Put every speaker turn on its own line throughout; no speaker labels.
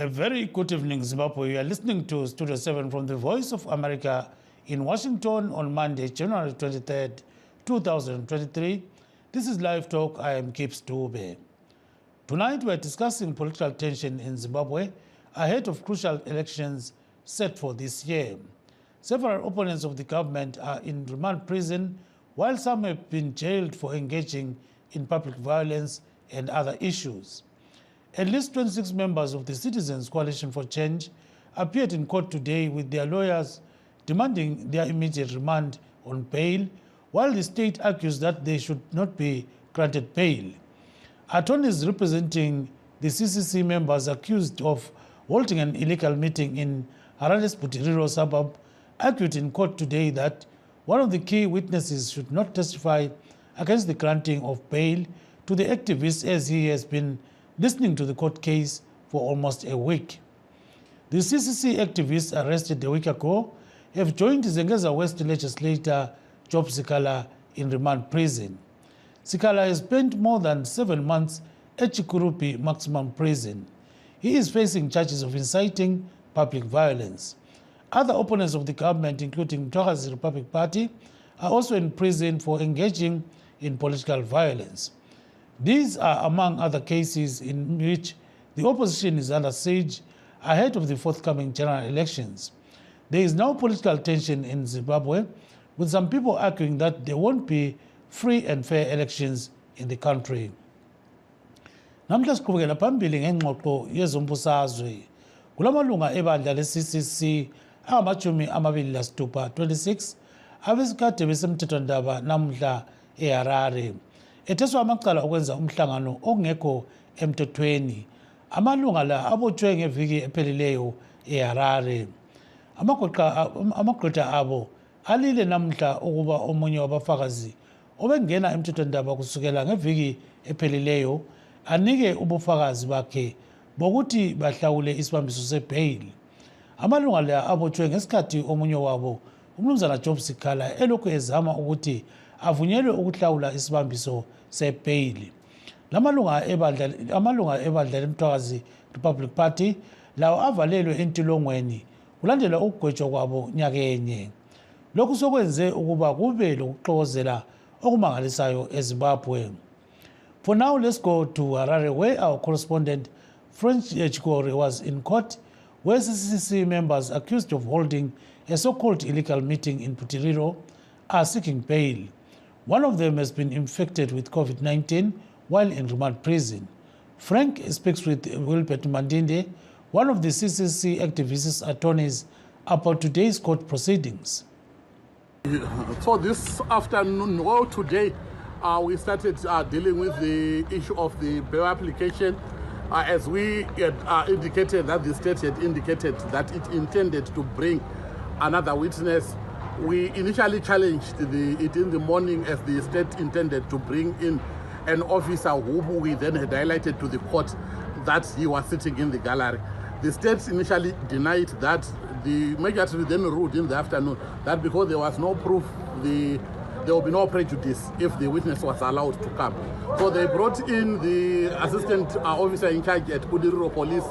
A very good evening, Zimbabwe. You are listening to Studio 7 from the Voice of America in Washington on Monday, January 23rd, 2023. This is Live Talk. I am Gibbs Dube. Tonight, we are discussing political tension in Zimbabwe ahead of crucial elections set for this year. Several opponents of the government are in remand prison, while some have been jailed for engaging in public violence and other issues. At least 26 members of the Citizens Coalition for Change appeared in court today with their lawyers demanding their immediate remand on bail, while the state argues that they should not be granted bail. Attorneys representing the CCC members accused of holding an illegal meeting in Harare's Butiriro suburb argued in court today that one of the key witnesses should not testify against the granting of bail to the activist, as he has been listening to the court case for almost a week. The CCC activists arrested a week ago have joined Zengeza West legislator Job Sikala in remand prison. Sikala has spent more than 7 months at Chikurupi maximum prison. He is facing charges of inciting public violence. Other opponents of the government, including Mtwakazi Republic Party, are also in prison for engaging in political violence. These are among other cases in which the opposition is under siege ahead of the forthcoming general elections. There is now political tension in Zimbabwe, with some people arguing that there won't be free and fair elections in the country. Namhla siqhubekela phambili ngengxoxo yezombusazwe. Kulamalunga ebandla le-CCC angamashumi amabili lasithupha 26 abesikade besemthethwandaba namhla eHarare. Etheswa amacala okwenza umhlangano okungekho emthethweni. Amalunga la abotshwe ngeviki ephelileyo eHarare. Amagqwetha abo alile namhla ukuba omunye wabafakazi obengena emthethwandaba kusukela ngeviki ephelileyo anike ubufakazi bakhe bokuthi bahlawule isibambiso sebail. Amalunga la abotshwe ngesikhathi omunye wabo umnumzana Job Sikala elokhu ezama ukuthi avunyelwe ukuhlawula isibambiso sebail. Amalunga ebandla leMtwakazi Republic Party lawo avalelwe entilongweni kulandela ukugwetshwa kwabo nyakenye. Lokhu sokwenze ukuba kube lokuxokozela okumangalisayo eZimbabwe. For now, let's go to Harare, where our correspondent French Chikore was in court, where CCC members accused of holding a so-called illegal meeting in Butiriro are seeking bail. One of them has been infected with COVID-19 while in remand prison. Frank speaks with Wilbert Mandinde, one of the CCC activists' attorneys, about today's court proceedings.
So this afternoon, or today, we started dealing with the issue of the bail application, as we had indicated that the state had indicated that it intended to bring another witness. We initially challenged it in the morning, as the state intended to bring in an officer who we then had highlighted to the court that he was sitting in the gallery. The state initially denied that. The magistrate then ruled in the afternoon that because there was no proof, there will be no prejudice if the witness was allowed to come. So they brought in the assistant officer in charge at Butiriro Police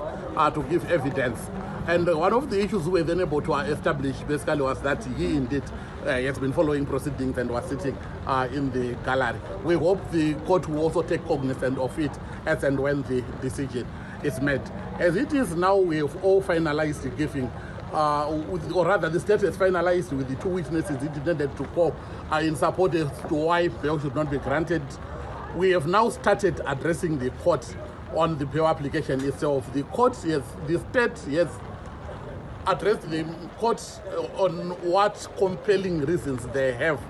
to give evidence. And one of the issues we were then able to establish basically was that he indeed has been following proceedings and was sitting in the gallery. We hope the court will also take cognizance of it as and when the decision is made. As it is now, we have all finalized giving, or rather the state has finalized with the two witnesses it intended to call in support as to why bail should not be granted. We have now started addressing the court on the bail application itself. The state has addressed the court on what compelling reasons they have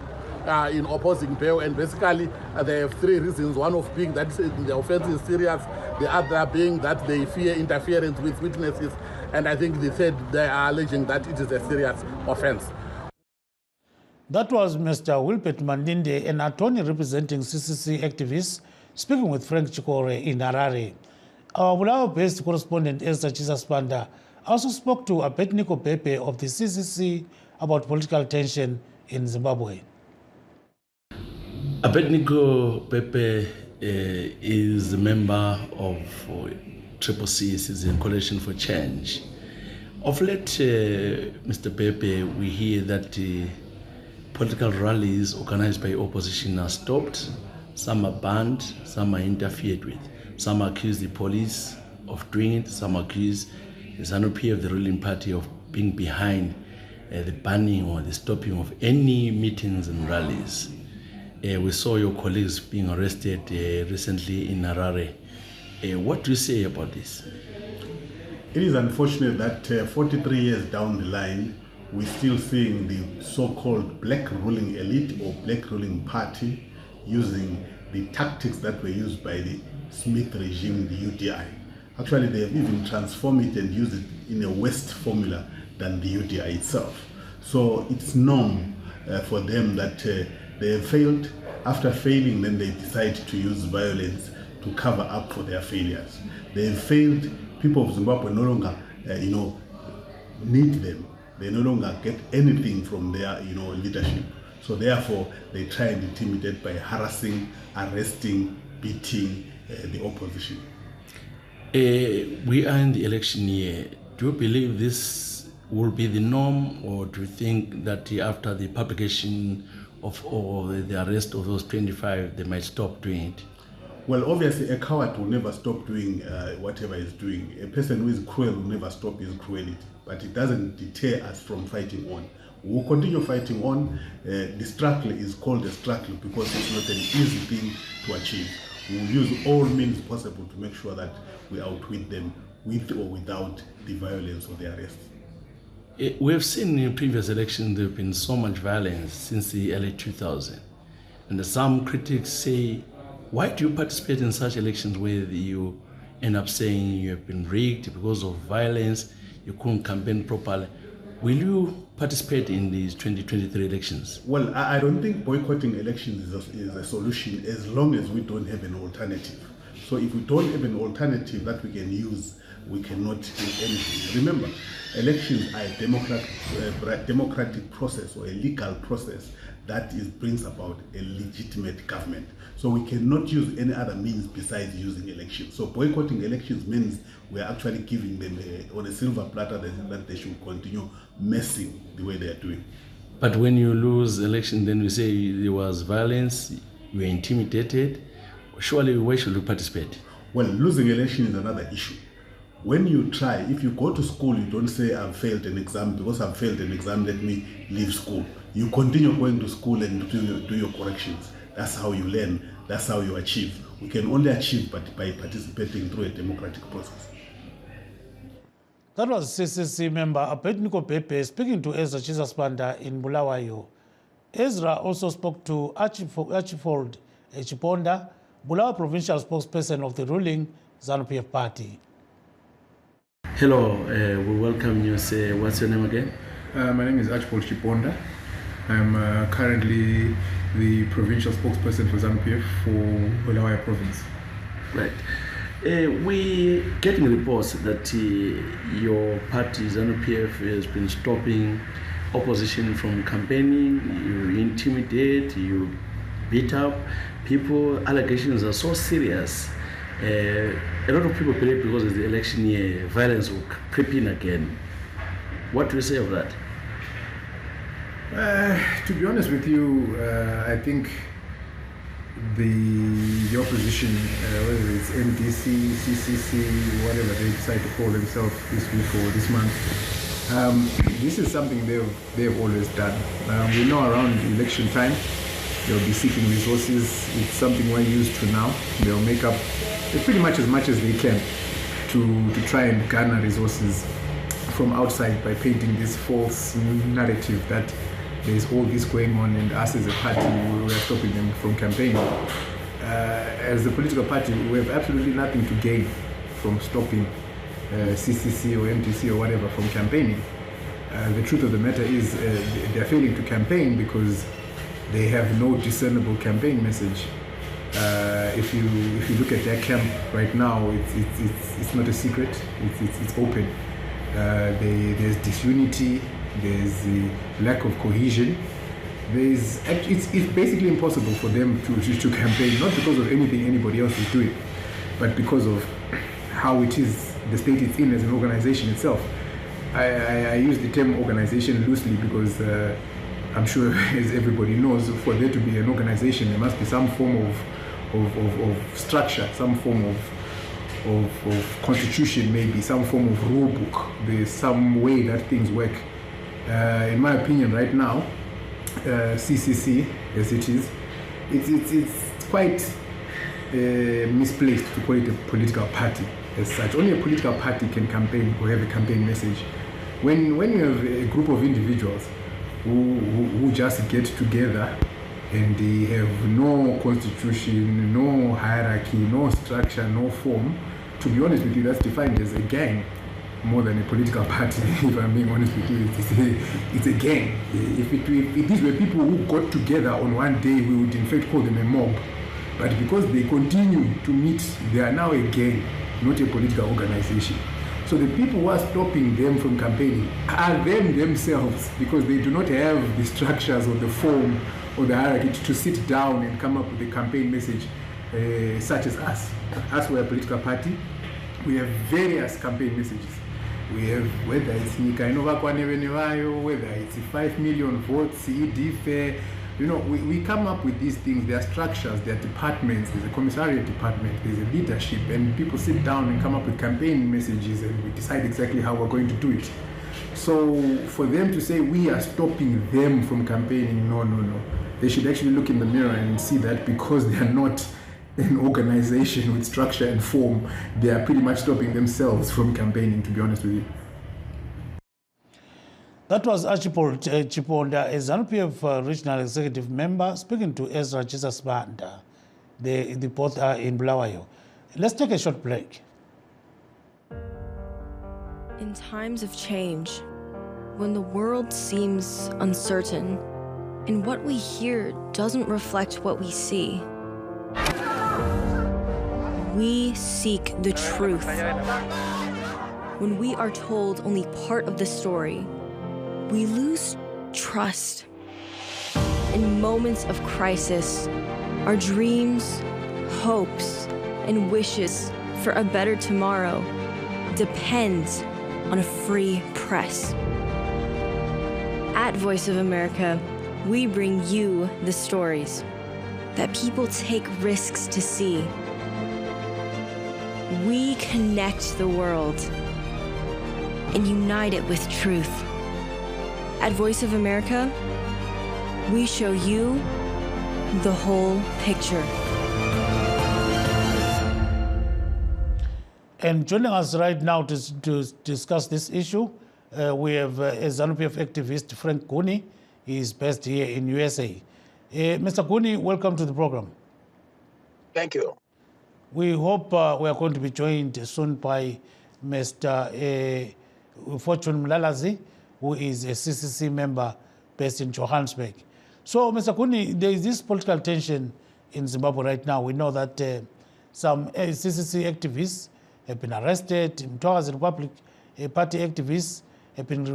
in opposing bail, and basically they have 3 reasons. One of being that the offense is serious, the other being that they fear interference with witnesses, and I think the third, they are alleging that it is a serious offense.
That was Mr. Wilbert Mandinde, an attorney representing CCC activists, speaking with Frank Chikore in Harare. Our Bulawayo-based correspondent Esther Chisaspanda also spoke to Abednego Pepe of the CCC about political tension in Zimbabwe.
Abednego Pepe is a member of CCC, Citizen Coalition for Change. Of late, Mr. Pepe, we hear that political rallies organized by opposition are stopped, some are banned, some are interfered with. Some accuse the police of doing it, some accuse the ZANU-PF, the ruling party, of being behind the banning or the stopping of any meetings and rallies. We saw your colleagues being arrested recently in Harare. What do you say about this?
It is unfortunate that 43 years down the line, we're still seeing the so-called black ruling elite or black ruling party using the tactics that were used by the Smith regime, the UDI. Actually, they have even transformed it and used it in a worse formula than the UDI itself. So it's norm for them that they have failed. After failing, then they decide to use violence to cover up for their failures. They have failed. People of Zimbabwe no longer, need them. They no longer get anything from their, leadership. So therefore, they try and intimidate by harassing, arresting, beating the opposition.
We are in the election year. Do you believe this will be the norm, or do you think that after the publication of or the arrest of those 25, they might stop doing it?
Well, obviously, a coward will never stop doing whatever he's doing. A person who is cruel will never stop his cruelty, but it doesn't deter us from fighting on. We will continue fighting on. The struggle is called a struggle because it's not an easy thing to achieve. We will use all means possible to make sure that we outwit them with or without the violence of the arrest.
We have seen in previous elections there have been so much violence since the early 2000s. And some critics say, why do you participate in such elections where you end up saying you have been rigged because of violence, you couldn't campaign properly? Will you participate in these 2023 elections?
Well, I don't think boycotting elections is a solution as long as we don't have an alternative. So if we don't have an alternative that we can use, we cannot do anything. Remember, elections are a democratic process or a legal process that brings about a legitimate government. So we cannot use any other means besides using elections. So boycotting elections means we are actually giving them on a silver platter that they should continue messing the way they are doing.
But when you lose election, then we say there was violence, you were intimidated. Surely, why should you participate?
Well, losing election is another issue. When you try, if you go to school, you don't say I've failed an exam. Because I've failed an exam, let me leave school. You continue going to school and do your corrections. That's how you learn. That's how you achieve. We can only achieve by participating through a democratic process.
That was CCC member Abednego Pepe speaking to Ezra Chisaspanda in Bulawayo. Ezra also spoke to Archibald Chiponda, Bulawayo provincial spokesperson of the ruling ZANU-PF party.
Hello, we welcome you. Say, what's your name again?
My name is Archibald Chiponda. I'm currently the provincial spokesperson for ZANU-PF for Bulawayo province.
Right. We getting reports that your party, ZANU-PF, has been stopping opposition from campaigning. You intimidate, you beat up people. Allegations are so serious. A lot of people believe because it's the election year, violence will creep in again. What do you say of that?
To be honest with you, I think the opposition, whether it's MDC, CCC, whatever they decide to call themselves this week or this month, this is something they've always done. We know around election time they'll be seeking resources. It's something we're used to now. They'll make up pretty much as they can to try and garner resources from outside by painting this false narrative that there's all this going on and us as a party, we are stopping them from campaigning. As a political party, we have absolutely nothing to gain from stopping CCC or MTC or whatever from campaigning. The truth of the matter is they're failing to campaign because they have no discernible campaign message. If you look at their camp right now, it's not a secret. It's open. There's disunity. There's the lack of cohesion. It's basically impossible for them to campaign, not because of anything anybody else is doing, but because of how it is, the state it's in as an organization itself. I use the term organization loosely because I'm sure, as everybody knows, for there to be an organization, there must be some form of structure, some form of constitution, maybe some form of rule book. There's some way that things work. In my opinion, right now, CCC, as it is, it's quite misplaced to call it a political party as such. Only a political party can campaign or have a campaign message. When you have a group of individuals who just get together and they have no constitution, no hierarchy, no structure, no form, to be honest with you, that's defined as a gang more than a political party. If I'm being honest with you, it's a gang. If these were people who got together on one day, we would in fact call them a mob. But because they continue to meet, they are now a gang, not a political organization. So the people who are stopping them from campaigning are them themselves, because they do not have the structures or the form or the hierarchy to sit down and come up with a campaign message such as us. Us, we're a political party. We have various campaign messages. We have, whether it's Nika Inova Kwanevenevayo, whether it's 5 million votes, EDFE, you know, we come up with these things. There are structures, there are departments, there's a commissariat department, there's a leadership, and people sit down and come up with campaign messages, and we decide exactly how we're going to do it. So for them to say we are stopping them from campaigning, no. They should actually look in the mirror and see that because they are not an organization with structure and form, they are pretty much stopping themselves from campaigning, to be honest with you.
That was Archibald Chiponda, a ZANU-PF regional executive member, speaking to Ezra Jesus Banda. They both are in Bulawayo. Let's take a short break.
In times of change, when the world seems uncertain and what we hear doesn't reflect what we see, we seek the truth. When we are told only part of the story, we lose trust. In moments of crisis, our dreams, hopes, and wishes for a better tomorrow depend on a free press. At Voice of America, we bring you the stories that people take risks to see. We connect the world and unite it with truth. At Voice of America, we show you the whole picture.
And joining us right now to discuss this issue, we have a ZANU-PF activist, Frank Guni. He is based here in USA. Mr. Guni, welcome to the program.
Thank you.
We hope we are going to be joined soon by Mr. Fortune Mlalazi, who is a CCC member based in Johannesburg. So, Mr. Guni, there is this political tension in Zimbabwe right now. We know that some CCC activists have been arrested. Mtwakazi Republic Party activists have been,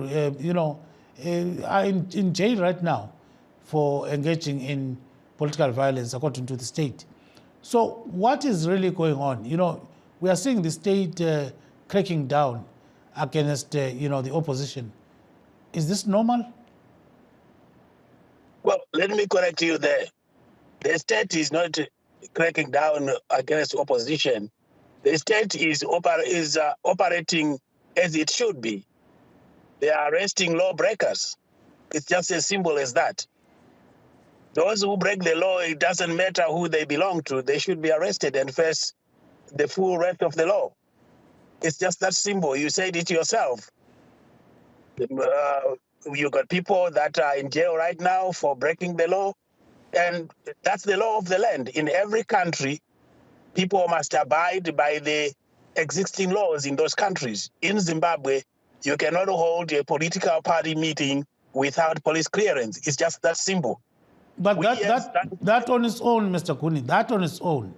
are in jail right now for engaging in political violence, according to the state. So, what is really going on? You know, we are seeing the state cracking down against, the opposition. Is this normal?
Well, let me correct you there. The state is not cracking down against opposition. The state is operating as it should be. They are arresting lawbreakers. It's just as simple as that. Those who break the law, it doesn't matter who they belong to. They should be arrested and face the full wrath of the law. It's just that simple. You said it yourself. You got people that are in jail right now for breaking the law, and that's the law of the land. In every country, people must abide by the existing laws in those countries. In Zimbabwe, you cannot hold a political party meeting without police clearance. It's just that simple.
But that on its own, Mr. Guni, that on its own,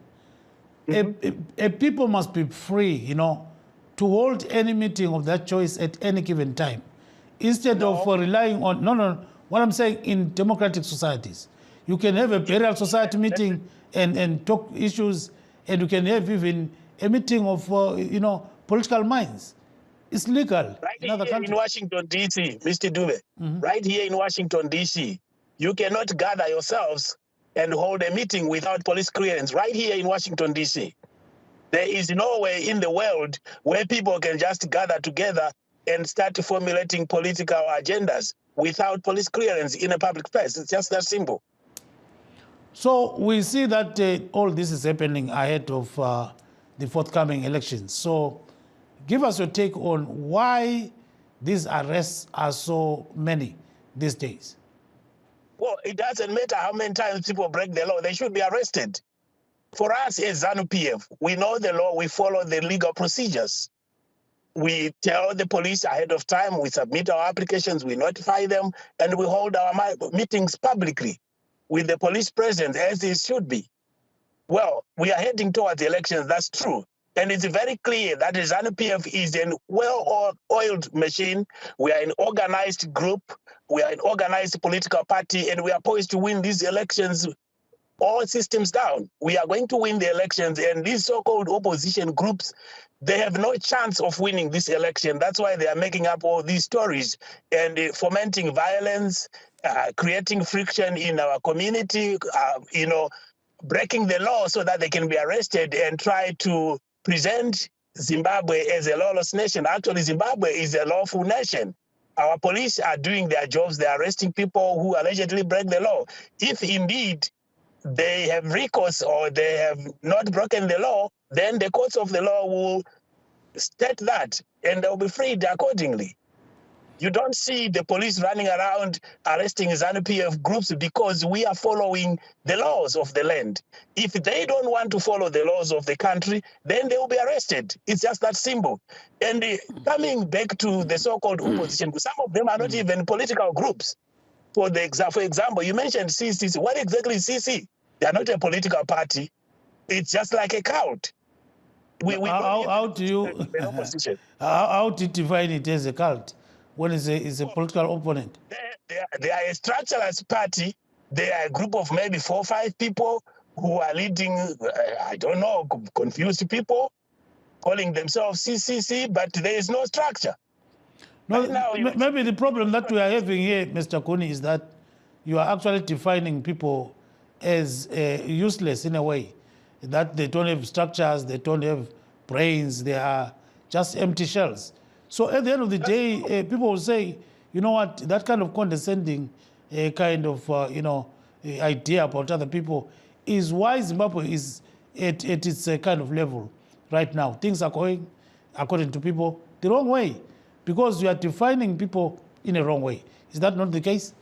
a people must be free, to hold any meeting of that choice at any given time, instead of relying on, what I'm saying, in democratic societies. You can have a burial society meeting and talk issues, and you can have even a meeting of, political minds. It's legal
Right
in other
here
countries.
in Washington, D.C., Mr. Dube, right here in Washington, D.C., you cannot gather yourselves and hold a meeting without police clearance. Right here in Washington, D.C. There is nowhere in the world where people can just gather together and start formulating political agendas without police clearance in a public place. It's just that simple.
So we see that all this is happening ahead of the forthcoming elections. So give us your take on why these arrests are so many these days.
Well, it doesn't matter how many times people break the law, they should be arrested. For us as ZANU-PF, we know the law, we follow the legal procedures. We tell the police ahead of time, we submit our applications, we notify them, and we hold our meetings publicly with the police present, as it should be. Well, we are heading towards elections, that's true. And it's very clear that the ZANU-PF is a well-oiled machine. We are an organized group, we are an organized political party, and we are poised to win these elections all systems down. We are going to win the elections, and these so-called opposition groups, they have no chance of winning this election. That's why they are making up all these stories and fomenting violence, creating friction in our community, breaking the law so that they can be arrested and try to present Zimbabwe as a lawless nation. Actually, Zimbabwe is a lawful nation. Our police are doing their jobs. They're arresting people who allegedly break the law. If indeed they have recourse or they have not broken the law, then the courts of the law will state that and they'll be freed accordingly. You don't see the police running around arresting ZANU-PF groups because we are following the laws of the land. If they don't want to follow the laws of the country, then they will be arrested. It's just that simple. And coming back to the so-called opposition, some of them are not even political groups. For example, you mentioned CCC. What exactly is CC? They are not a political party. It's just like a cult.
How do you define it as a cult when it's a political opponent?
They are a structureless party. They are a group of maybe 4 or 5 people who are leading, confused people, calling themselves CCC, but there is no structure.
No, maybe the problem that we are having here, Mr. Kuni, is that you are actually defining people as useless in a way, that they don't have structures, they don't have brains, they are just empty shells. So at the end of the day, people will say, you know what, that kind of condescending kind of, idea about other people is why Zimbabwe is at its kind of level right now. Things are going, according to people, the wrong way, because you are defining people in a wrong way. Is that not the case?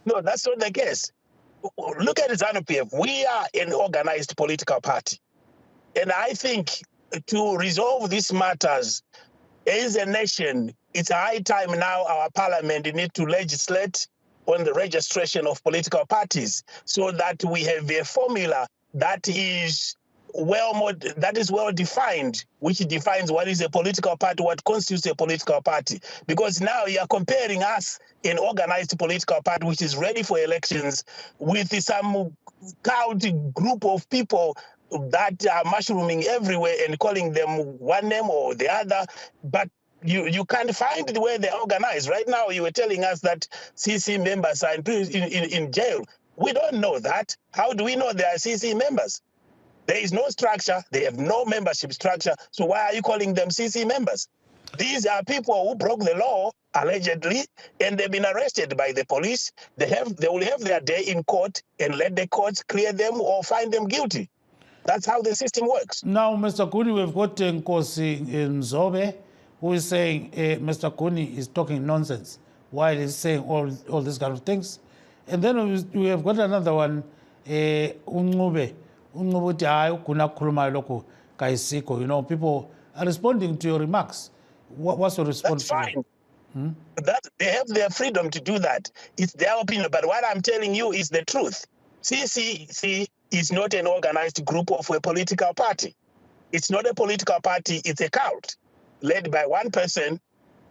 No, that's not the case. Look at ZANU-PF. We are an organized political party. And I think to resolve these matters as a nation, it's high time now our parliament needs to legislate on the registration of political parties so that we have a formula that is well defined, which defines what is a political party, what constitutes a political party. Because now you are comparing us, an organized political party which is ready for elections, with some cult group of people that are mushrooming everywhere and calling them one name or the other, but you can't find the way they're organized. Right now, you were telling us that CC members are in jail. We don't know that. How do we know they are CC members? There is no structure. They have no membership structure. So why are you calling them CC members? These are people who broke the law, allegedly, and they've been arrested by the police. They will have their day in court and let the courts clear them or find them guilty. That's how the system works.
Now, Mr. Kuni, we've got Nkosi Mzobe, who is saying Mr. Kuni is talking nonsense while he's saying all these kind of things. And then we have got another one, Unqube. People are responding to your remarks. What's your response?
That's fine. That they have their freedom to do that. It's their opinion. But what I'm telling you is the truth. CCC is not an organized group of a political party. It's not a political party. It's a cult led by one person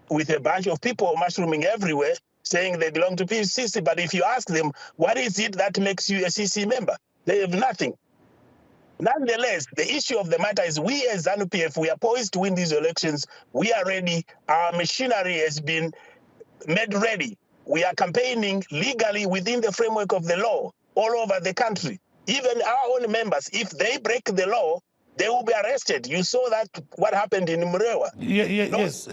with a bunch of people mushrooming everywhere saying they belong to CC. But if you ask them, what is it that makes you a CC member? They have nothing. Nonetheless, the issue of the matter is we as ZANU-PF, we are poised to win these elections. We are ready. Our machinery has been made ready. We are campaigning legally within the framework of the law all over the country. Even our own members, if they break the law, they will be arrested. You saw that what happened in Murewa.
Yes,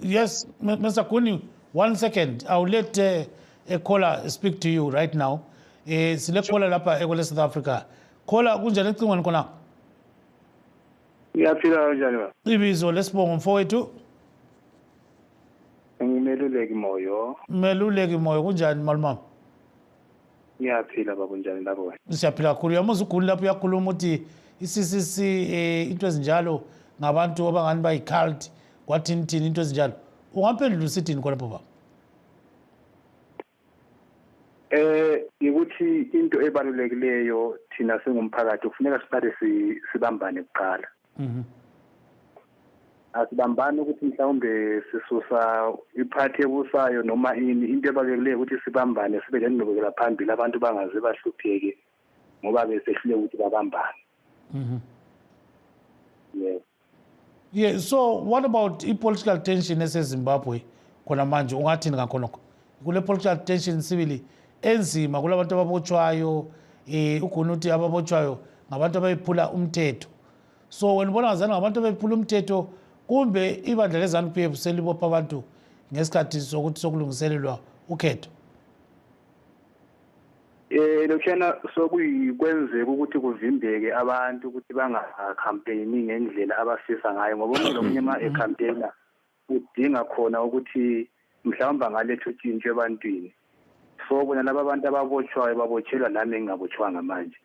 yes, Mr. Kuni, 1 second. I'll let a caller speak to you right now. Sile caller lapha ekwele South Africa. Caller kunjani ecingweni khona?
Ngiyaphila kanjani ba?
Ibizo lesibongo mfowethu.
Ngimeluleki moyo.
Meluleki moyo kunjani malumama?
Ngiyaphila baba kunjani lapho wena?
Siyaphila kakhulu. Yamazi uGuni lapho uyakhuluma uthi i-CCC into ezinjalo ngabantu abangani bayi-cult kwathini into ezinjalo. Ungamphendula usithini khonapho baba?
Ukuthi into ebalulekileyo thina singumphakathi kufuneka siqale sibambane kuqala. Asibambane ukuthi mhlawumbe sisusa iphathi ebusayo noma ini, into ebalulekileyo ukuthi sibambane sibe lenqubekela phambili abantu bangaze bahlupheke ngoba besehlule ukuthi babambane. Yes.
Yeah, so what about i-political tension eseZimbabwe khona manje ungathini ngakhonokho? Kule political tension sibili enzima kulabantu ababotshwayo uGuni uthi ababotshwayo ngabantu abayiphula umthetho. So wena ubona ngazana ngabantu abayiphula umthetho kumbe ibandla leZANU-PF selibopha abantu ngesikhathi sokuthi sokulungiselelwa ukhetho?
Lokhana sokuyikwenzeka ukuthi kuvimbeke abantu ukuthi bangacampaigni ngendlela abafisa ngayo ngoba omunye uma ecampaigna udinga khona ukuthi mhlawumbe angaletha utshintsho ebantwini. So bona laba abantu ababotshwayo babotshelwa nami engingabotshwanga manje.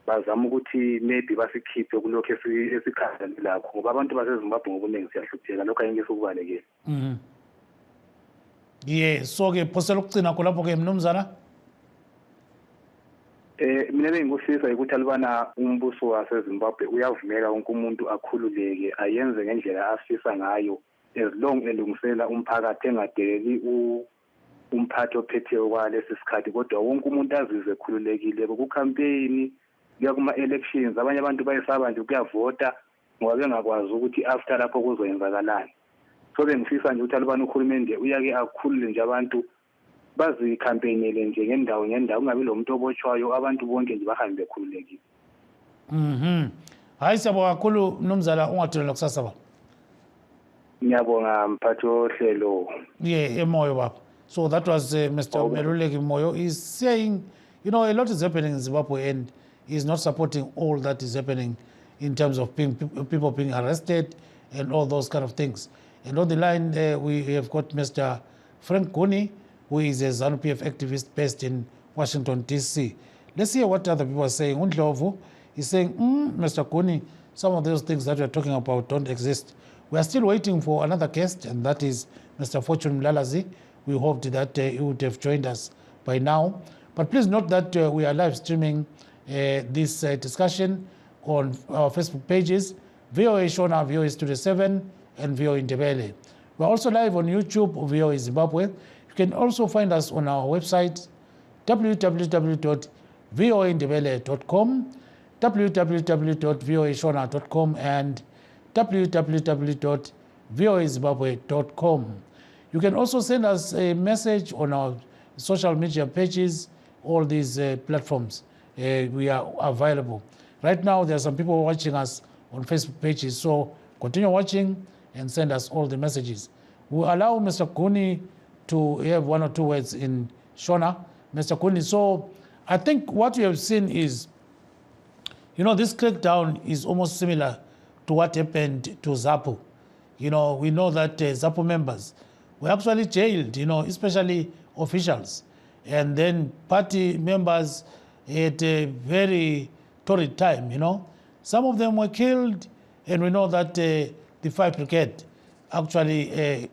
Bazama ukuthi maybe basikhiphe kulokho esikhandani lakho ngoba abantu baseZimbabwe ngobuningi siyahlupheka lokho ayengeke sokubalekile.
Yeah, so ke phosela ukucina khonapho ke mnumzana?
Mina bengikufisa ukuthi alibana umbuso waseZimbabwe uyavumela wonke umuntu akhululeke ayenze ngendlela afisa ngayo as long elungisela umphakathi engadeleli umphathi ophetheyo kwalesi sikhathi kodwa wonke umuntu azizwe ekhululekile ku-campaign kuya kuma-elections. Abanye abantu bayesaba nje ukuyavota ngoba bengakwazi ukuthi after lapho kuzoyenzakalani. So bengifisa nje ukuthi alibana uhulumende uyake akhulule nje abantu bazikhampeyinele nje ngendawo kungabi lo muntu obotshwayo abantu bonke nje bahambe bekhululekile.
Hayi siyabonga kakhulu mnumzana ungatholela kusasa baba.
Ngiyabonga mphathi ohlelo.
Yeah, emoyo baba. So that was Mr. Meluleki Moyo. He's saying, you know, a lot is happening in Zimbabwe and he's not supporting all that is happening in terms of people being arrested and all those kind of things. And on the line, we have got Mr. Frank Kuni, who is a ZANU-PF activist based in Washington, D.C. Let's hear what other people are saying. Undlovu is saying, Mr. Kuni, some of those things that we're talking about don't exist. We are still waiting for another guest, and that is Mr. Fortune Mlalazi. We hoped that he would have joined us by now. But please note that we are live streaming this discussion on our Facebook pages, VOA Shona, VOA Studio 7, and VOA Ndebele. We're also live on YouTube, VOA Zimbabwe. You can also find us on our website, www.voandebele.com, www.voashona.com, and www.voazimbabwe.com. You can also send us a message on our social media pages, all these platforms. We are available. Right now, there are some people watching us on Facebook pages, so continue watching and send us all the messages. We'll allow Mr. Kuni to have 1 or 2 words in Shona. Mr. Kuni, so I think what we have seen is, you know, this crackdown is almost similar to what happened to ZAPU. You know, we know that ZAPU members were actually jailed, you know, especially officials. And then party members had a very torrid time, you know. Some of them were killed, and we know that the 5 Brigade actually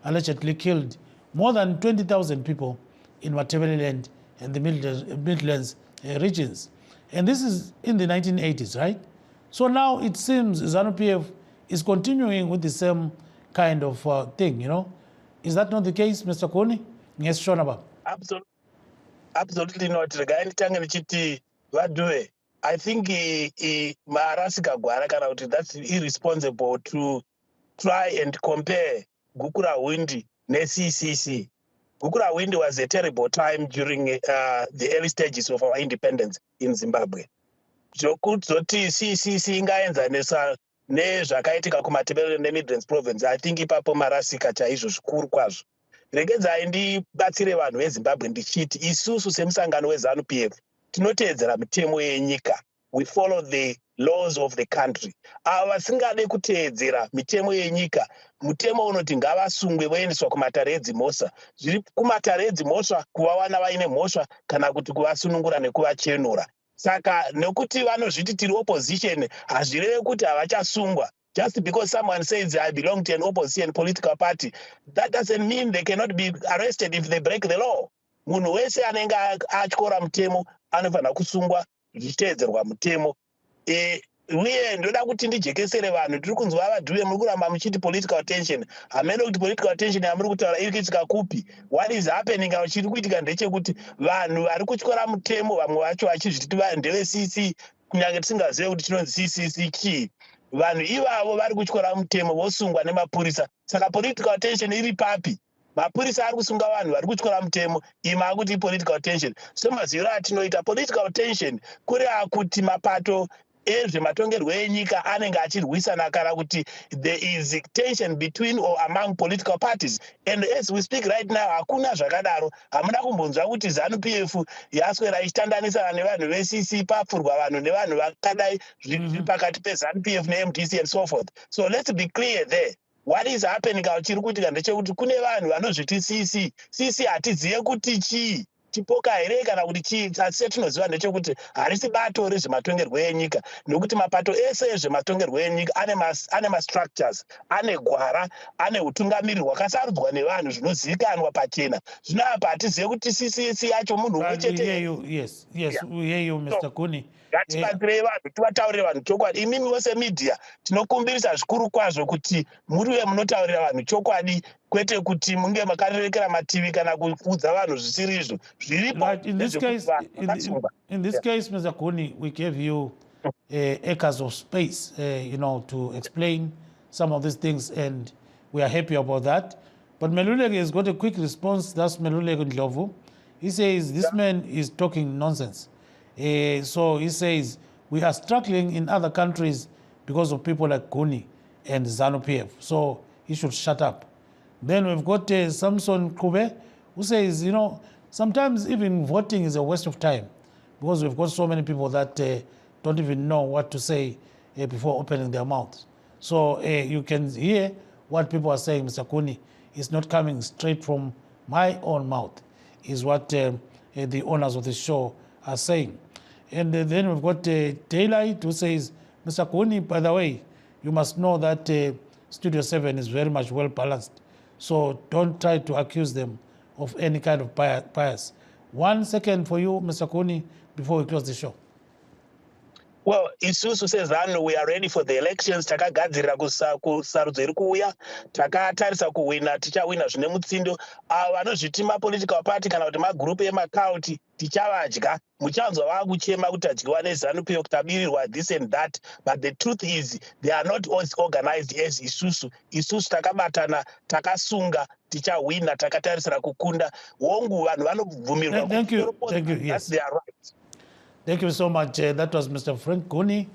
allegedly killed more than 20,000 people in Matabeleland and the Midlands regions. And this is in the 1980s, right? So now it seems ZANU-PF is continuing with the same kind of thing, you know. Is that not the case, Mr. Kuni? Yes, Shonaba.
Absolutely not. Regarding Tangani Chiti, what do we? I think Marasika Gwarakana, that's irresponsible to try and compare Gukura Windi ne CCC. Gukura Windi was a terrible time during the early stages of our independence in Zimbabwe. Zoti CCC ingaenzanisa nezvakaitika kumatebelero neMidlands province. I think ipapo Marasika chaizvo zvikuru kwazvo. Regedzai ndibatsire vanhu veZimbabwe ndichiti isusu semusangano weZANU-PF tinoteedzera mitemo yenyika. We follow the laws of the country. Ava vasingade kuteedzera mitemo yenyika, mutemo unoti ngavasungwe voendeswa kumatare edzimhosva. Zviri kumatare edzimhosva kuvawana vaine mhosva kana kuti kuvasunungura nekuvachenura. Saka nekuti vanozviti tiri opposition hazvireve kuti havachasungwa. Just because someone says I belong to an opposition political party, that doesn't mean they cannot be arrested if they break the law. Munhu wese anenge atyora mutemo anofanira kusungwa zvichiteedzerwa mutemo. Uye ndoda kuti ndijekesere vanhu, tiri kunzwa vadhuve muri kuramba muchiti political tension. Hamene kuti political tension yamuri kutaura iri kuitika kupi? What is happening chiri kuitika ndechekuti vanhu vari kutyora mutemo, vamwe vacho vachizviti ndeve CC, kunyange tisingazive kuti chinonzi CCC chii. Vanhu ivavo vari kutyora mutemo vosungwa nemapurisa. Saka political tension iri papi? Mapurisa ari kusunga vanhu vari kutyora mutemo, ima akuti political tension. Semaziviro atinoita political tension kuri akuti mapato ezvematongerwo enyika anenge achirwisana kana kuti there is tension between or among political parties. And as we speak right now, hakuna zvakadaro. Hamuna kumbonzwa kuti ZANU-PF yaswera ichitandanisana nevanhu veCC papfurwa vanhu nevanhu vakadai zviri pakati peZANU-PF neMDC and so forth. So let's be clear there. What is happening chiri kuitika ndechekuti kune vanhu vanozviti CC hatizive kuti chii. Chipoka here kana kuti chii, asi chetinoziva ndechekuti harisi bato rezvematongerwo enyika, nokuti mapato ese ezvematongerwo enyika ane ma-structures, ane gwara, ane utungamiri hwakasarudzwa nevanhu zvinozivikanwa pachena. Zvino apa hatizive kuti CCC yacho munhu umwe chete.
Yes, we hear you, Mr. Kuni.
Ngatibatsirei vanhu, tivataurire vanhu chokwadi. Imimi vose media tinokumbirisa zvikuru kwazvo kuti muriwe munotaurira vanhu chokwadi, kwete kuti munge makarerekera mativi kana kuudza vanhu zvisiri izvo. Zviripo.
In this case, Mr. Kuni, we gave you acres of space, to explain some of these things, and we are happy about that. But Meluleke has got a quick response. That's Meluleke Ndlovu. He says this man is talking nonsense. So he says we are struggling in other countries because of people like Kuni and ZANU-PF. So he should shut up. Then we've got Samson Kube, who says, sometimes even voting is a waste of time because we've got so many people that don't even know what to say before opening their mouths. So you can hear what people are saying, Mr. Kuni. It's not coming straight from my own mouth, is what the owners of the show are saying. And then we've got Daylight, who says, Mr. Kuni, by the way, you must know that Studio 7 is very much well balanced. So don't try to accuse them of any kind of bias. 1 second for you, Mr. Kuni, before we close the show.
Well, isusu sezanu, we are ready for the elections. Takagadzirira kusarudzo iri kuuya, takatarisa kuwina, tichawina zvine mutsindo. Vanozviti political party kana kuti magroup emakauti tichavadya. Muchanzwa vakuchema kuti adyiwa neZANU-PF kuti tabirirwa this and that. But the truth is they are not organized as isusu. Isusu takabatana, takasunga, tichawina, takatarisira kukunda. Wongu vanhu vanobvumirwa.
Thank you.
That's
Yes.
their right.
Thank you so much. That was Mr. Frank Kuni.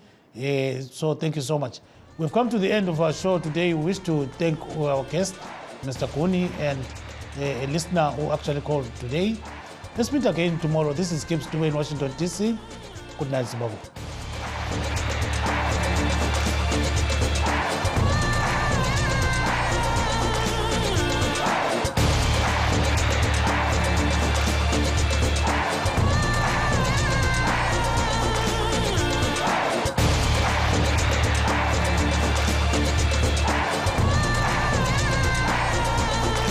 So thank you so much. We've come to the end of our show today. We wish to thank our guest, Mr. Kuni, and a listener who actually called today. Let's meet again tomorrow. This is Gibbs Dube in Washington, D.C. Good night, Zimbabwe.